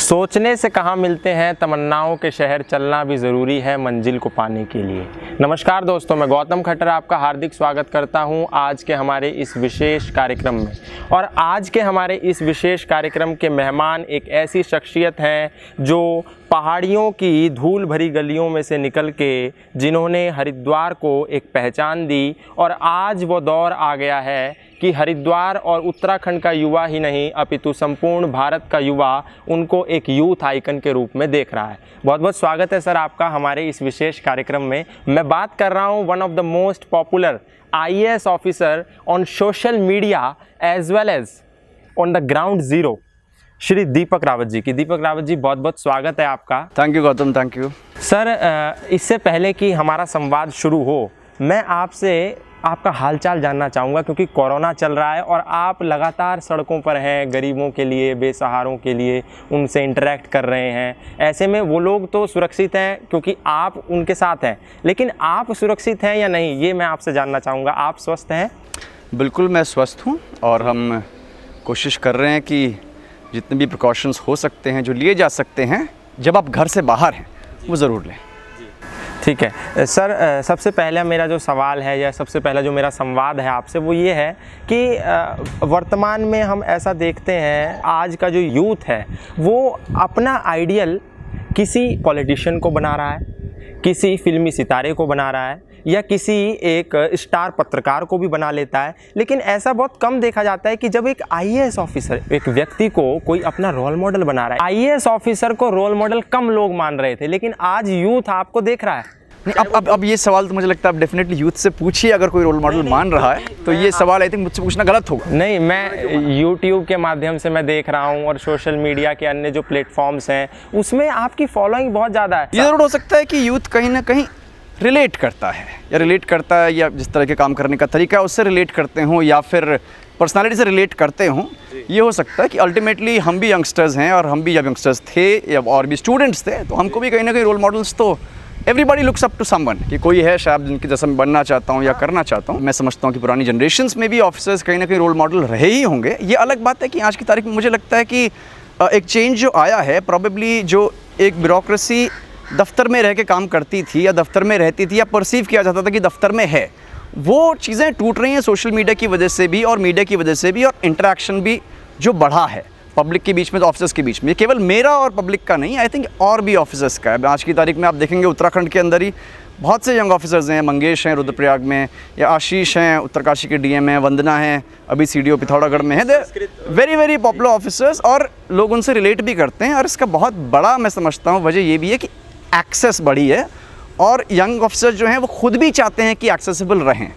सोचने से कहाँ मिलते हैं तमन्नाओं के शहर, चलना भी ज़रूरी है मंजिल को पाने के लिए। नमस्कार दोस्तों, मैं गौतम खट्टर आपका हार्दिक स्वागत करता हूं आज के हमारे इस विशेष कार्यक्रम में। और आज के हमारे इस विशेष कार्यक्रम के मेहमान एक ऐसी शख्सियत हैं जो पहाड़ियों की धूल भरी गलियों में से निकल के जिन्होंने हरिद्वार को एक पहचान दी। और आज वो दौर आ गया है कि हरिद्वार और उत्तराखंड का युवा ही नहीं अपितु संपूर्ण भारत का युवा उनको एक यूथ आइकन के रूप में देख रहा है। बहुत बहुत स्वागत है सर आपका हमारे इस विशेष कार्यक्रम में। मैं बात कर रहा हूँ one of the most popular IAS officer on social media as well as on the ground zero, Shri Deepak Rawat ji की। दीपक रावत जी, बहुत बहुत स्वागत है आपका। Thank you Gautam, thank you sir. इससे पहले कि हमारा संवाद शुरू हो, मैं आपसे आपका हालचाल जानना चाहूँगा, क्योंकि कोरोना चल रहा है और आप लगातार सड़कों पर हैं, गरीबों के लिए, बेसहारों के लिए उनसे इंटरेक्ट कर रहे हैं। ऐसे में वो लोग तो सुरक्षित हैं क्योंकि आप उनके साथ हैं, लेकिन आप सुरक्षित हैं या नहीं, ये मैं आपसे जानना चाहूँगा। आप स्वस्थ हैं? बिल्कुल, मैं स्वस्थ हूँ और हम कोशिश कर रहे हैं कि जितने भी प्रिकॉशंस हो सकते हैं, जो लिए जा सकते हैं जब आप घर से बाहर हैं, वो ज़रूर लें। ठीक है सर। सबसे पहला मेरा जो सवाल है या सबसे पहला जो मेरा संवाद है आपसे वो ये है कि वर्तमान में हम ऐसा देखते हैं, आज का जो यूथ है वो अपना आइडियल किसी पॉलिटिशियन को बना रहा है, किसी फिल्मी सितारे को बना रहा है, या किसी एक स्टार पत्रकार को भी बना लेता है। लेकिन ऐसा बहुत कम देखा जाता है कि जब एक IAS ऑफिसर एक व्यक्ति को कोई अपना रोल मॉडल बना रहा है। IAS ऑफिसर को रोल मॉडल कम लोग मान रहे थे, लेकिन आज यूथ आपको देख रहा है। नहीं, अब ये सवाल तो मुझे लगता है आप डेफिनेटली यूथ से पूछिए, अगर कोई रोल मॉडल मान रहा है तो ये सवाल आई थिंक मुझसे पूछना गलत होगा। नहीं, मैं YouTube के माध्यम से मैं देख रहा हूँ और सोशल मीडिया के अन्य जो प्लेटफॉर्म्स हैं उसमें आपकी फॉलोइंग बहुत ज़्यादा है। ये ज़रूर हो सकता है कि यूथ कहीं ना कहीं रिलेट करता है या जिस तरह के काम करने का तरीका है उससे रिलेट करते हों, या फिर पर्सनालिटी से रिलेट करते हों। ये हो सकता है कि अल्टीमेटली हम भी यंगस्टर्स हैं और हम भी जब यंगस्टर्स थे या और भी स्टूडेंट्स थे तो हमको भी कहीं ना कहीं रोल मॉडल्स तो everybody looks up to someone, कि कोई है शायद जिनके जैसा मैं बनना चाहता हूँ या करना चाहता हूँ। मैं समझता हूँ कि पुरानी जनरेशन्स में भी ऑफिसर्स कहीं ना कहीं रोल मॉडल रहे ही होंगे। ये अलग बात है कि आज की तारीख में मुझे लगता है कि एक चेंज जो आया है, प्रॉबेबली जो एक ब्यूरोक्रेसी दफ्तर में रह के काम करती थी या दफ्तर में रहती थी या परसीव किया जाता था कि दफ्तर में है, वो चीज़ें टूट रही हैं सोशल मीडिया की वजह से भी और मीडिया की वजह से भी, और इंटरेक्शन भी जो बढ़ा है पब्लिक के बीच में, तो ऑफिसर्स के बीच में। केवल मेरा और पब्लिक का नहीं, आई थिंक और भी ऑफिसर्स का है। आज की तारीख में आप देखेंगे उत्तराखंड के अंदर ही बहुत से यंग ऑफिसर्स हैं। मंगेश हैं रुद्रप्रयाग में, या आशीष हैं उत्तरकाशी के DM हैं, वंदना हैं अभी CDO पिथौरागढ़ में है। वेरी वेरी पॉपुलर ऑफिसर्स, और लोग उनसे रिलेट भी करते हैं। और इसका बहुत बड़ा मैं समझता हूँ वजह ये भी है कि एक्सेस बढ़ी है और यंग ऑफिसर जो हैं वो खुद भी चाहते हैं कि एक्सेसिबल रहें।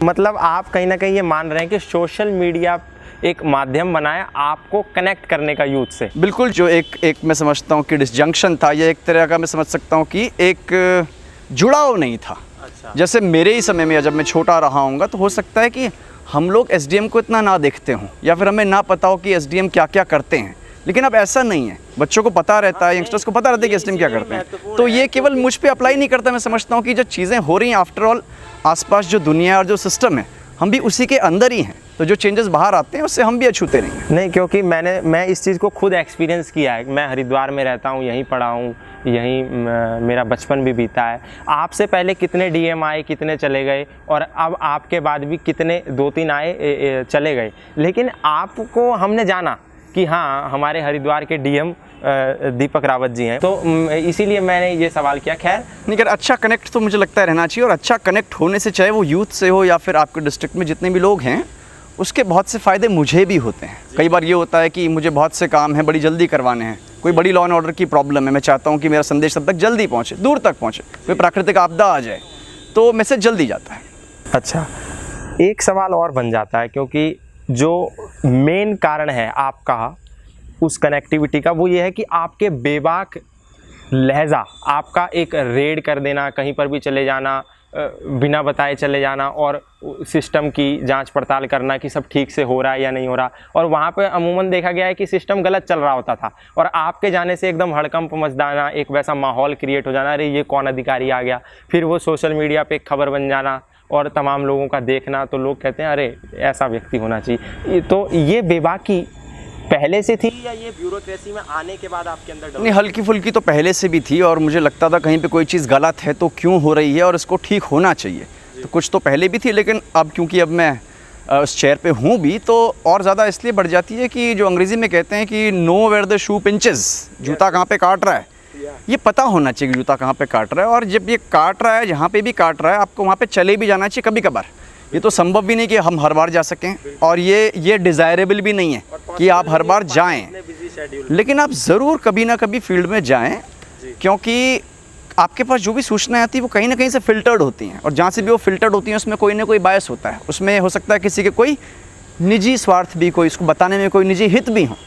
मतलब आप कहीं ना कहीं ये मान रहे हैं कि सोशल मीडिया एक माध्यम बनाया आपको कनेक्ट करने का यूथ से। बिल्कुल, जो एक मैं समझता हूँ कि डिसजंक्शन था, या एक तरह का मैं समझ सकता हूँ कि एक जुड़ाव नहीं था। अच्छा। जैसे मेरे ही समय में या जब मैं छोटा रहा हूँगा तो हो सकता है कि हम लोग SDM को इतना ना देखते हों, या फिर हमें ना पता हो कि SDM क्या क्या करते हैं। लेकिन अब ऐसा नहीं है, बच्चों को पता रहता है, यंगस्टर्स को पता रहता है कि SDM क्या करते हैं। तो ये केवल मुझ पे अप्लाई नहीं करता। मैं समझता हूँ कि जो चीज़ें हो रही हैं, आफ्टर ऑल आसपास जो दुनिया और जो सिस्टम है, हम भी उसी के अंदर ही हैं। तो जो चेंजेस बाहर आते हैं उससे हम भी अछूते नहीं हैं। नहीं, क्योंकि मैं इस चीज़ को खुद एक्सपीरियंस किया है। मैं हरिद्वार में रहता हूँ, यहीं पढ़ा हूँ, यहीं मेरा बचपन भी बीता है। आपसे पहले कितने DM आए, कितने चले गए, और अब आपके बाद भी कितने 2-3 आए चले गए। लेकिन आपको हमने जाना कि हाँ, हमारे हरिद्वार के DM दीपक रावत जी हैं, तो इसीलिए मैंने ये सवाल किया। खैर नहीं कर, अच्छा कनेक्ट तो मुझे लगता है रहना चाहिए, और अच्छा कनेक्ट होने से, चाहे वो यूथ से हो या फिर आपके डिस्ट्रिक्ट में जितने भी लोग हैं, उसके बहुत से फ़ायदे मुझे भी होते हैं। कई बार ये होता है कि मुझे बहुत से काम हैं, बड़ी जल्दी करवाने हैं, कोई बड़ी लॉ एंड ऑर्डर की प्रॉब्लम है, मैं चाहता हूँ कि मेरा संदेश तब तक जल्दी पहुँचे, दूर तक पहुँचे, कोई प्राकृतिक आपदा आ जाए तो मैसेज जल्दी जाता है। अच्छा, एक सवाल और बन जाता है, क्योंकि जो मेन कारण है आपका उस कनेक्टिविटी का, वो ये है कि आपके बेबाक लहजा, आपका एक रेड कर देना, कहीं पर भी चले जाना, बिना बताए चले जाना, और सिस्टम की जांच पड़ताल करना कि सब ठीक से हो रहा है या नहीं हो रहा। और वहाँ पे अमूमन देखा गया है कि सिस्टम गलत चल रहा होता था, और आपके जाने से एकदम हड़कंप मच जाना, एक वैसा माहौल क्रिएट हो जाना, अरे ये कौन अधिकारी आ गया। फिर वो सोशल मीडिया पे एक खबर बन जाना और तमाम लोगों का देखना, तो लोग कहते हैं अरे ऐसा व्यक्ति होना चाहिए। तो ये बेबाकी पहले से थी या ये ब्यूरोक्रेसी में आने के बाद आपके अंदर नहीं, हल्की फुल्की तो पहले से भी थी और मुझे लगता था कहीं पे कोई चीज़ गलत है तो क्यों हो रही है और इसको ठीक होना चाहिए। तो कुछ तो पहले भी थी, लेकिन अब क्योंकि अब मैं उस चेयर पे हूँ भी तो और ज़्यादा इसलिए बढ़ जाती है कि जो अंग्रेज़ी में कहते हैं कि know where the shoe pinches, जूता कहाँ पे काट रहा है, ये पता होना चाहिए कि जूता कहाँ पे काट रहा है। और जब ये काट रहा है, जहाँ पे भी काट रहा है, आपको वहाँ पे चले भी जाना चाहिए कभी कभार। ये तो संभव भी नहीं कि हम हर बार जा सकें और ये डिज़ायरेबल भी नहीं है कि आप हर बार जाएं, लेकिन आप ज़रूर कभी ना कभी फील्ड में जाएं, क्योंकि आपके पास जो भी सूचनाएं आती है वो कहीं ना कहीं से फ़िल्टर्ड होती हैं और जहाँ से भी वो फ़िल्टर्ड होती हैं उसमें कोई ना कोई बायस होता है। उसमें हो सकता है किसी के कोई निजी स्वार्थ भी, कोई इसको बताने में कोई निजी हित भी हो।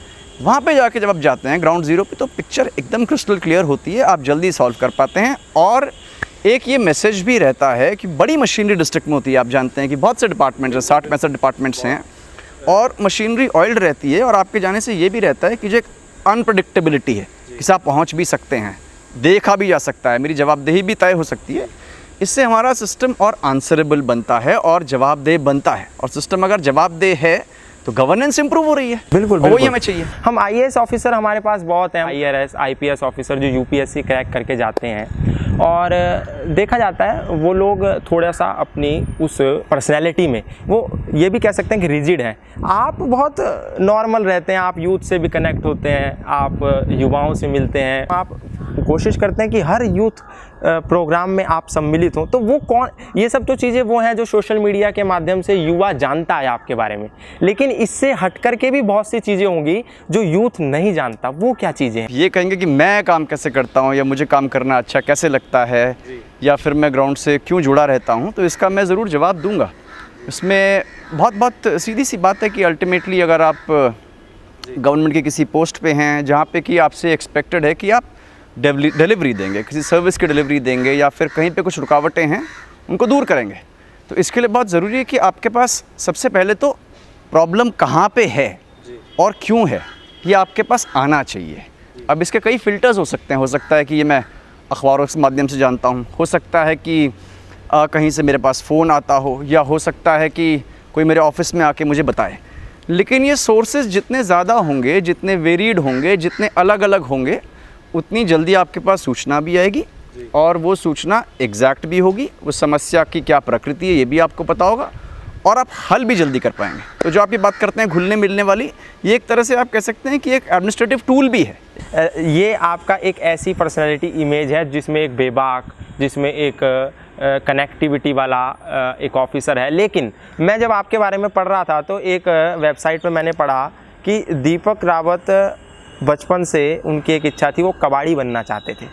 वहाँ पे जाके जब आप जाते हैं ग्राउंड ज़ीरो पे तो पिक्चर एकदम क्रिस्टल क्लियर होती है, आप जल्दी सॉल्व कर पाते हैं। और एक ये मैसेज भी रहता है कि बड़ी मशीनरी डिस्ट्रिक्ट में होती है, आप जानते हैं कि बहुत से डिपार्टमेंट्स हैं, 60-65 डिपार्टमेंट्स हैं और मशीनरी ऑयल्ड रहती है और आपके जाने से ये भी रहता है कि जो एक अनप्रडिक्टेबिलिटी है, किसी आप पहुँच भी सकते हैं, देखा भी जा सकता है, मेरी जवाबदेही भी तय हो सकती है। इससे हमारा सिस्टम और आंसरेबल बनता है और जवाबदेह बनता है, और सिस्टम अगर जवाबदेह है तो गवर्नेंस इंप्रूव हो रही है। बिल्कुल, वही हमें चाहिए। हम आईएएस ऑफिसर हमारे पास बहुत हैं, आईआरएस आईपीएस ऑफिसर जो यूपीएससी क्रैक करके जाते हैं और देखा जाता है वो लोग थोड़ा सा अपनी उस पर्सनैलिटी में वो ये भी कह सकते हैं कि रिजिड हैं। आप बहुत नॉर्मल रहते हैं, आप यूथ से भी कनेक्ट होते हैं, आप युवाओं से मिलते हैं, आप कोशिश करते हैं कि हर यूथ प्रोग्राम में आप सम्मिलित हों। तो वो कौन, ये सब तो चीज़ें वो हैं जो सोशल मीडिया के माध्यम से युवा जानता है आपके बारे में, लेकिन इससे हट कर के भी बहुत सी चीज़ें होंगी जो यूथ नहीं जानता। वो क्या चीज़ें हैं? ये कहेंगे कि मैं काम कैसे करता हूँ या मुझे काम करना अच्छा कैसे लगता है या फिर मैं ग्राउंड से क्यों जुड़ा रहता हूँ, तो इसका मैं ज़रूर जवाब दूँगा। इसमें बहुत सीधी सी बात है कि अल्टीमेटली अगर आप गवर्नमेंट की किसी पोस्ट पे हैं जहाँ पे कि आपसे एक्सपेक्टेड है कि आप डिलीवरी देंगे, किसी सर्विस की डिलीवरी देंगे या फिर कहीं पे कुछ रुकावटें हैं उनको दूर करेंगे, तो इसके लिए बहुत ज़रूरी है कि आपके पास सबसे पहले तो प्रॉब्लम कहाँ पे है और क्यों है ये आपके पास आना चाहिए। अब इसके कई फ़िल्टर्स हो सकते हैं, हो सकता है कि ये मैं अखबारों के माध्यम से जानता हूँ, हो सकता है कि कहीं से मेरे पास फ़ोन आता हो, या हो सकता है कि कोई मेरे ऑफिस में आके मुझे बताए। लेकिन ये सोर्सेज जितने ज़्यादा होंगे, जितने वेरीड होंगे, जितने अलग अलग होंगे, उतनी जल्दी आपके पास सूचना भी आएगी और वो सूचना एग्जैक्ट भी होगी, उस समस्या की क्या प्रकृति है ये भी आपको पता होगा और आप हल भी जल्दी कर पाएंगे। तो जो आप ये बात करते हैं घुलने मिलने वाली, ये एक तरह से आप कह सकते हैं कि एक एडमिनिस्ट्रेटिव टूल भी है। ये आपका एक ऐसी पर्सनैलिटी इमेज है जिसमें एक बेबाक, जिसमें एक कनेक्टिविटी वाला एक ऑफिसर है। लेकिन मैं जब आपके बारे में पढ़ रहा था तो एक वेबसाइट पे मैंने पढ़ा कि दीपक रावत बचपन से उनकी एक इच्छा थी, वो कबाड़ी बनना चाहते थे।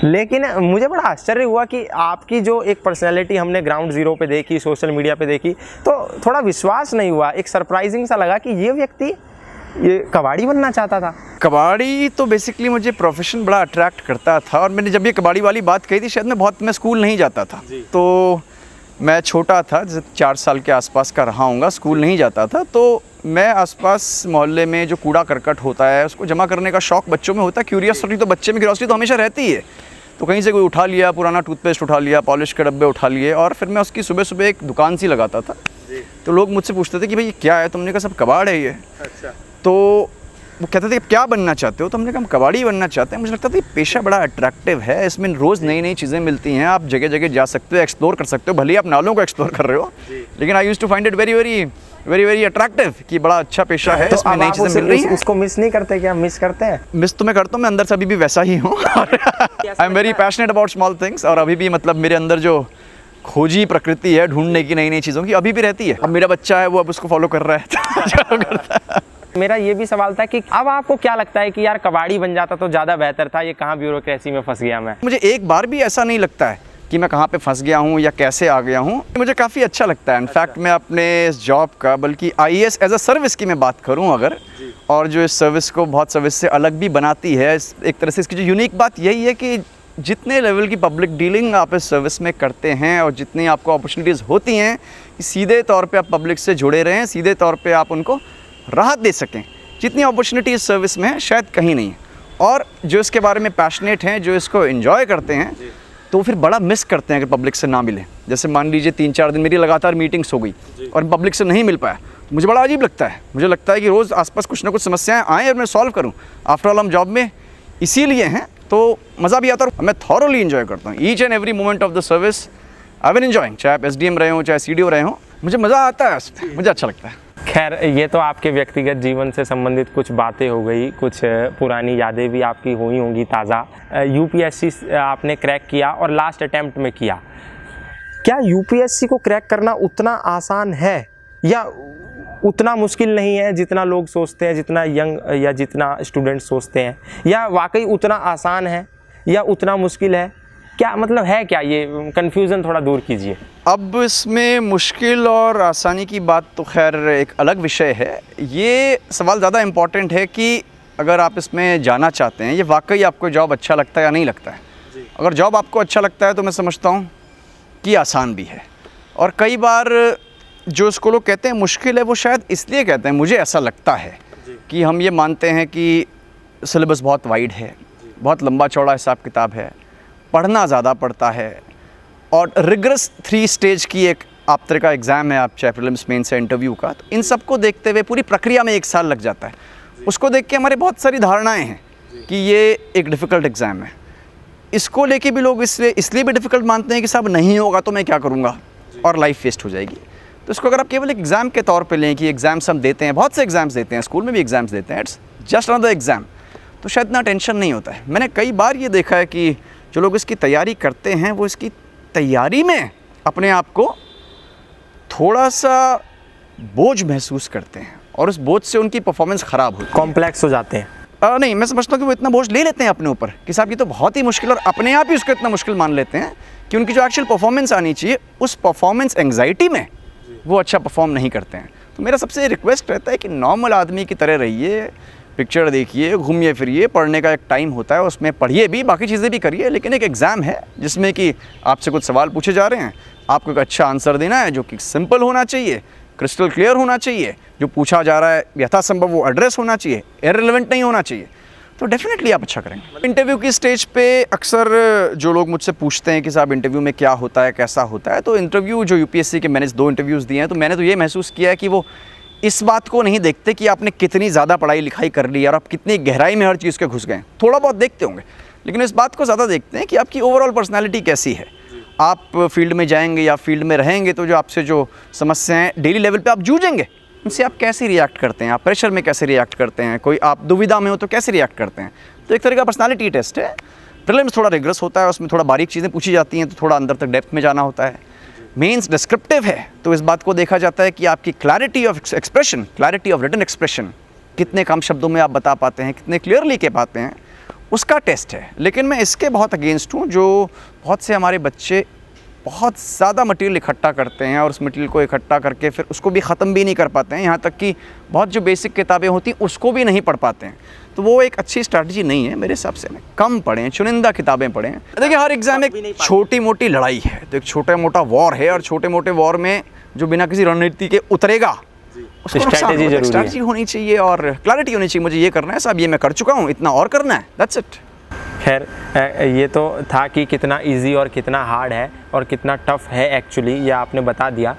लेकिन मुझे बड़ा आश्चर्य हुआ कि आपकी जो एक पर्सनैलिटी हमने ग्राउंड ज़ीरो पे देखी, सोशल मीडिया पे देखी, तो थोड़ा विश्वास नहीं हुआ, एक सरप्राइजिंग सा लगा कि ये व्यक्ति ये कबाड़ी बनना चाहता था। कबाड़ी तो बेसिकली मुझे प्रोफेशन बड़ा अट्रैक्ट करता था और मैंने जब ये कबाड़ी वाली बात कही थी, शायद मैं स्कूल नहीं जाता था, तो मैं छोटा था, जैसे 4 साल के आसपास का रहा हूँगा, स्कूल नहीं जाता था, तो मैं आसपास मोहल्ले में जो कूड़ा करकट होता है उसको जमा करने का शौक़ बच्चों में होता है। क्यूरियोसिटी तो बच्चे में क्यूरियोसिटी तो हमेशा रहती है, तो कहीं से कोई उठा लिया, पुराना टूथपेस्ट उठा लिया, पॉलिश के डब्बे उठा लिए, और फिर मैं उसकी सुबह सुबह एक दुकान सी लगाता था। तो लोग मुझसे पूछते थे कि भाई ये क्या है, तुमने कहा सब कबाड़ है ये। अच्छा। तो वो कहते थे क्या बनना चाहते हो, तो हमने कहा हम कबाड़ी बनना चाहते हैं। मुझे लगता था ये पेशा बड़ा अट्रैक्टिव है, इसमें रोज़ नई नई चीज़ें मिलती हैं, आप जगह जगह जा सकते हो, एक्सप्लोर कर सकते हो, भले ही आप नालों को एक्सप्लोर कर रहे हो, लेकिन I used to find it very attractive कि बड़ा अच्छा पेशा है, इसमें नई चीज़ें मिल रही हैं। उसको मिस नहीं करते क्या? मिस करते हैं? मिस तो मैं करता हूँ, मैं अंदर से अभी भी वैसा ही हूँ। I am very passionate about small things, और अभी भी मतलब मेरे अंदर जो खोजी प्रकृति है ढूंढने की नई नई चीज़ों की अभी भी रहती है। अब मेरा बच्चा है वो अब उसको फॉलो कर रहा है। मेरा ये भी सवाल था कि अब आपको क्या लगता है कि यार कबाड़ी बन जाता तो ज़्यादा बेहतर था, ये कहाँ ब्यूरोक्रेसी में फंस गया मैं? मुझे एक बार भी ऐसा नहीं लगता है कि मैं कहाँ पे फंस गया हूँ या कैसे आ गया हूँ, मुझे काफ़ी अच्छा लगता है। इनफैक्ट मैं अपने इस जॉब का, बल्कि आईएएस एज अ सर्विस की मैं बात करूँ अगर, और जो इस सर्विस को बहुत सर्विस से अलग भी बनाती है, एक तरह से इसकी जो यूनिक बात यही है कि जितने लेवल की पब्लिक डीलिंग आप इस सर्विस में करते हैं और जितनी आपको अपॉर्चुनिटीज़ होती हैं कि सीधे तौर पे आप पब्लिक से जुड़े रहें, सीधे तौर पे आप उनको राहत दे सकें, जितनी अपॉर्चुनिटी इस सर्विस में है शायद कहीं नहीं है। और जो इसके बारे में पैशनेट हैं, जो इसको एंजॉय करते हैं, तो फिर बड़ा मिस करते हैं अगर पब्लिक से ना मिले। जैसे मान लीजिए 3-4 दिन मेरी लगातार मीटिंग्स हो गई और पब्लिक से नहीं मिल पाया, मुझे बड़ा अजीब लगता है। मुझे लगता है कि रोज़ आसपास कुछ ना कुछ समस्याएं आएँ और मैं सॉल्व करूं। आफ्टर ऑल हम जॉब में इसीलिए हैं, तो मज़ा भी आता है और मैं थॉरोली इन्जॉय करता हूँ each and every moment of the service. I will enjoying, चाहे आप SDM रहे हो चाहे CDO रहे हो, मुझे मज़ा आता है उसमें, मुझे अच्छा लगता है। खैर, ये तो आपके व्यक्तिगत जीवन से संबंधित कुछ बातें हो गई, कुछ पुरानी यादें भी आपकी हुई होंगी ताज़ा। UPSC आपने क्रैक किया और लास्ट अटेम्प्ट में किया। क्या UPSC को क्रैक करना उतना आसान है या उतना मुश्किल नहीं है जितना लोग सोचते हैं, जितना यंग या जितना स्टूडेंट सोचते हैं, या वाकई उतना आसान है या उतना मुश्किल है? क्या मतलब है क्या, ये कन्फ्यूज़न थोड़ा दूर कीजिए। अब इसमें मुश्किल और आसानी की बात तो खैर एक अलग विषय है। ये सवाल ज़्यादा इम्पॉर्टेंट है कि अगर आप इसमें जाना चाहते हैं, ये वाकई आपको जॉब अच्छा लगता है या नहीं लगता है। अगर जॉब आपको अच्छा लगता है तो मैं समझता हूँ कि आसान भी है। और कई बार जो इसको लोग कहते हैं मुश्किल है, वो शायद इसलिए कहते हैं, मुझे ऐसा लगता है कि हम ये मानते हैं कि सिलेबस बहुत वाइड है, बहुत लंबा चौड़ा हिसाब किताब है, पढ़ना ज़्यादा पड़ता है, और रिग्रेस 3 स्टेज की एक आप तरह का एग्ज़ाम है, आप चाहे प्रीलिम्स मेंस या इंटरव्यू का, तो इन सब को देखते हुए पूरी प्रक्रिया में 1 साल लग जाता है। उसको देख के हमारे बहुत सारी धारणाएं हैं कि ये एक डिफ़िकल्ट एग्ज़ाम है। इसको लेके भी लोग इसलिए भी डिफ़िकल्ट मानते हैं कि साहब नहीं होगा तो मैं क्या करूँगा और लाइफ वेस्ट हो जाएगी। तो इसको अगर आप केवल एक एग्ज़ाम के तौर पे लें कि एग्ज़ाम्स हम देते हैं, बहुत से एग्ज़ाम्स देते हैं, स्कूल में भी एग्ज़ाम्स देते हैं, इट्स जस्ट अनदर एग्ज़ाम, तो शायद इतना टेंशन नहीं होता है। मैंने कई बार ये देखा है कि जो लोग इसकी तैयारी करते हैं वो इसकी तैयारी में अपने आप को थोड़ा सा बोझ महसूस करते हैं और उस बोझ से उनकी परफॉर्मेंस ख़राब होती है, कॉम्प्लेक्स हो जाते हैं। नहीं, मैं समझता हूँ कि वो इतना बोझ ले लेते हैं अपने ऊपर कि साहब ये तो बहुत ही मुश्किल, और अपने आप ही उसको इतना मुश्किल मान लेते हैं कि उनकी जो एक्चुअल परफॉर्मेंस आनी चाहिए, उस परफॉर्मेंस एंग्जाइटी में वो अच्छा परफॉर्म नहीं करते हैं। तो मेरा सबसे रिक्वेस्ट रहता है कि नॉर्मल आदमी की तरह रहिए, पिक्चर देखिए, घूमिए फिरिए, पढ़ने का एक टाइम होता है उसमें पढ़िए भी, बाकी चीज़ें भी करिए, लेकिन एक एग्ज़ाम है जिसमें कि आपसे कुछ सवाल पूछे जा रहे हैं, आपको एक अच्छा आंसर देना है जो कि सिंपल होना चाहिए, क्रिस्टल क्लियर होना चाहिए, जो पूछा जा रहा है यथासंभव वो एड्रेस होना चाहिए, इररिलेवेंट नहीं होना चाहिए, तो डेफिनेटली आप अच्छा करेंगे। इंटरव्यू की स्टेज पे अक्सर जो लोग मुझसे पूछते हैं कि साहब इंटरव्यू में क्या होता है, कैसा होता है, तो इंटरव्यू जो UPSC के मैंने 2 इंटरव्यूज़ दिए हैं, तो मैंने तो ये महसूस किया है कि वो इस बात को नहीं देखते कि आपने कितनी ज़्यादा पढ़ाई लिखाई कर ली और आप कितनी गहराई में हर चीज़ के घुस गए। थोड़ा बहुत देखते होंगे, लेकिन इस बात को ज़्यादा देखते हैं कि आपकी ओवरऑल पर्सनैलिटी कैसी है। आप फील्ड में जाएंगे या फील्ड में रहेंगे तो जो आपसे जो समस्याएं डेली लेवल पे आप जूझेंगे, उनसे आप कैसे रिएक्ट करते हैं, आप प्रेशर में कैसे रिएक्ट करते हैं, कोई आप दुविधा में हो तो कैसे रिएक्ट करते हैं। तो एक तरह का पर्सनैलिटी टेस्ट है। प्रीलिम्स थोड़ा रिग्रेस होता है, उसमें थोड़ा बारीक चीज़ें पूछी जाती हैं, तो थोड़ा अंदर तक डेप्थ में जाना होता है। मेंस डिस्क्रिप्टिव है, तो इस बात को देखा जाता है कि आपकी clarity of expression, clarity of written expression, कितने कम शब्दों में आप बता पाते हैं, कितने क्लियरली कह पाते हैं, उसका टेस्ट है। लेकिन मैं इसके बहुत अगेंस्ट हूँ जो बहुत से हमारे बच्चे बहुत ज़्यादा मटेरियल इकट्ठा करते हैं और उस मटेरियल को इकट्ठा करके फिर उसको भी ख़त्म भी नहीं कर पाते हैं, यहाँ तक कि बहुत जो बेसिक किताबें होती हैं उसको भी नहीं पढ़ पाते हैं। तो वो एक अच्छी स्ट्रैटेजी नहीं है मेरे हिसाब से। कम पढ़ें, चुनिंदा किताबें पढ़ें। देखिए, हर एग्ज़ाम एक छोटी मोटी लड़ाई है, तो एक छोटा मोटा वॉर है, और छोटे मोटे वॉर में जो बिना किसी रणनीति के उतरेगा उसको स्ट्रैटेजी होनी चाहिए और क्लैरिटी होनी चाहिए। मुझे ये करना है साहब, ये मैं कर चुका हूँ, इतना और करना है, दैट्स इट। खैर, ये तो था कि कितना इजी और कितना हार्ड है और कितना टफ़ है एक्चुअली, ये आपने बता दिया।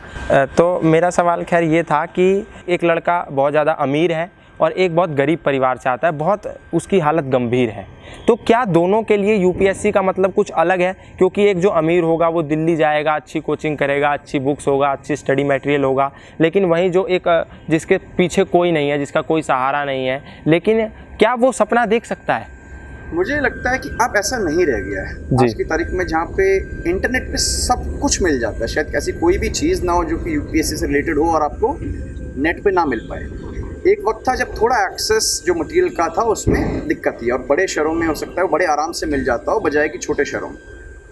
तो मेरा सवाल खैर ये था कि एक लड़का बहुत ज़्यादा अमीर है और एक बहुत गरीब परिवार से आता है, बहुत उसकी हालत गंभीर है, तो क्या दोनों के लिए UPSC का मतलब कुछ अलग है? क्योंकि एक जो अमीर होगा वो दिल्ली जाएगा, अच्छी कोचिंग करेगा, अच्छी बुक्स होगा, अच्छी स्टडी मटेरियल होगा, लेकिन वहीं जो एक जिसके पीछे कोई नहीं है, जिसका कोई सहारा नहीं है, लेकिन क्या वो सपना देख सकता है? मुझे लगता है कि अब ऐसा नहीं रह गया है आज की तारीख में, जहाँ पे इंटरनेट पे सब कुछ मिल जाता है। शायद ऐसी कोई भी चीज़ ना हो जो कि UPSC से रिलेटेड हो और आपको नेट पे ना मिल पाए। एक वक्त था जब थोड़ा एक्सेस जो मटेरियल का था उसमें दिक्कत थी, और बड़े शहरों में हो सकता है वो बड़े आराम से मिल जाता हो बजाय कि छोटे शहरों में।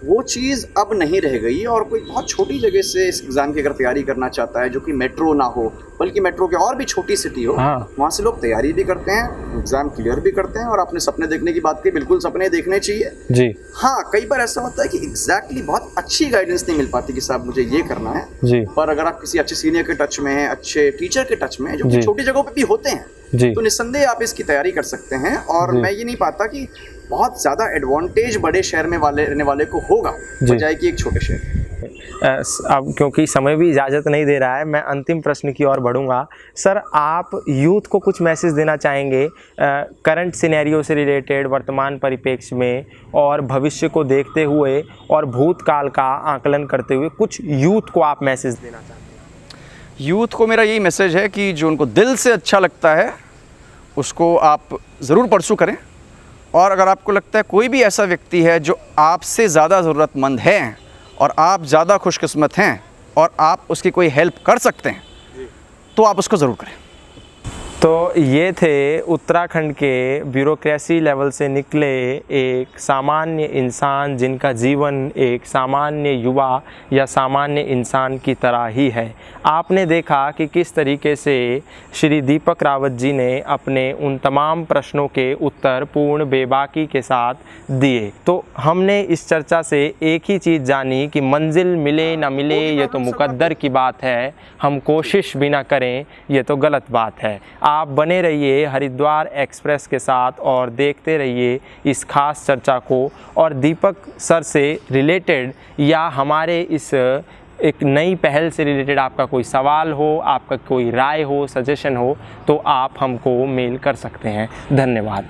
वो चीज़ अब नहीं रह गई, और कोई बहुत छोटी जगह से इस एग्ज़ाम की अगर तैयारी करना चाहता है, जो कि मेट्रो ना हो बल्कि मेट्रो के और भी छोटी सिटी हो, वहाँ से लोग तैयारी भी करते हैं, एग्ज़ाम क्लियर भी करते हैं। और अपने सपने देखने की बात की, बिल्कुल सपने देखने चाहिए जी। हाँ, कई बार ऐसा होता है कि एग्जैक्टली बहुत अच्छी गाइडेंस नहीं मिल पाती कि साहब मुझे ये करना है जी। पर अगर आप किसी अच्छे सीनियर के टच में हैं, अच्छे टीचर के टच में हैं, जो कि छोटी जगहों पे भी होते हैं, तो निस्संदेह आप इसकी तैयारी कर सकते हैं। और मैं ये नहीं पाता कि बहुत ज़्यादा एडवांटेज बड़े शहर में रहने वाले को होगा बजाय कि एक छोटे शहर। अब क्योंकि समय भी इजाज़त नहीं दे रहा है, मैं अंतिम प्रश्न की ओर बढ़ूंगा। सर, आप यूथ को कुछ मैसेज देना चाहेंगे करंट सिनेरियो से रिलेटेड, वर्तमान परिप्रेक्ष्य में और भविष्य को देखते हुए और भूतकाल का आकलन करते हुए कुछ यूथ को आप मैसेज देना चाहते हैं? यूथ को मेरा यही मैसेज है कि जो उनको दिल से अच्छा लगता है उसको आप ज़रूर परसू करें, और अगर आपको लगता है कोई भी ऐसा व्यक्ति है जो आपसे ज़्यादा ज़रूरतमंद है और आप ज़्यादा खुशकिस्मत हैं और आप उसकी कोई हेल्प कर सकते हैं, तो आप उसको ज़रूर करें। तो ये थे उत्तराखंड के ब्यूरोक्रेसी लेवल से निकले एक सामान्य इंसान, जिनका जीवन एक सामान्य युवा या सामान्य इंसान की तरह ही है। आपने देखा कि किस तरीके से श्री दीपक रावत जी ने अपने उन तमाम प्रश्नों के उत्तर पूर्ण बेबाकी के साथ दिए। तो हमने इस चर्चा से एक ही चीज़ जानी कि मंजिल मिले ना मिले ये तो मुकद्दर की बात है, हम कोशिश भी ना करें ये तो गलत बात है। आप बने रहिए हरिद्वार एक्सप्रेस के साथ और देखते रहिए इस खास चर्चा को। और दीपक सर से रिलेटेड या हमारे इस एक नई पहल से रिलेटेड आपका कोई सवाल हो, आपका कोई राय हो, सजेशन हो, तो आप हमको मेल कर सकते हैं। धन्यवाद।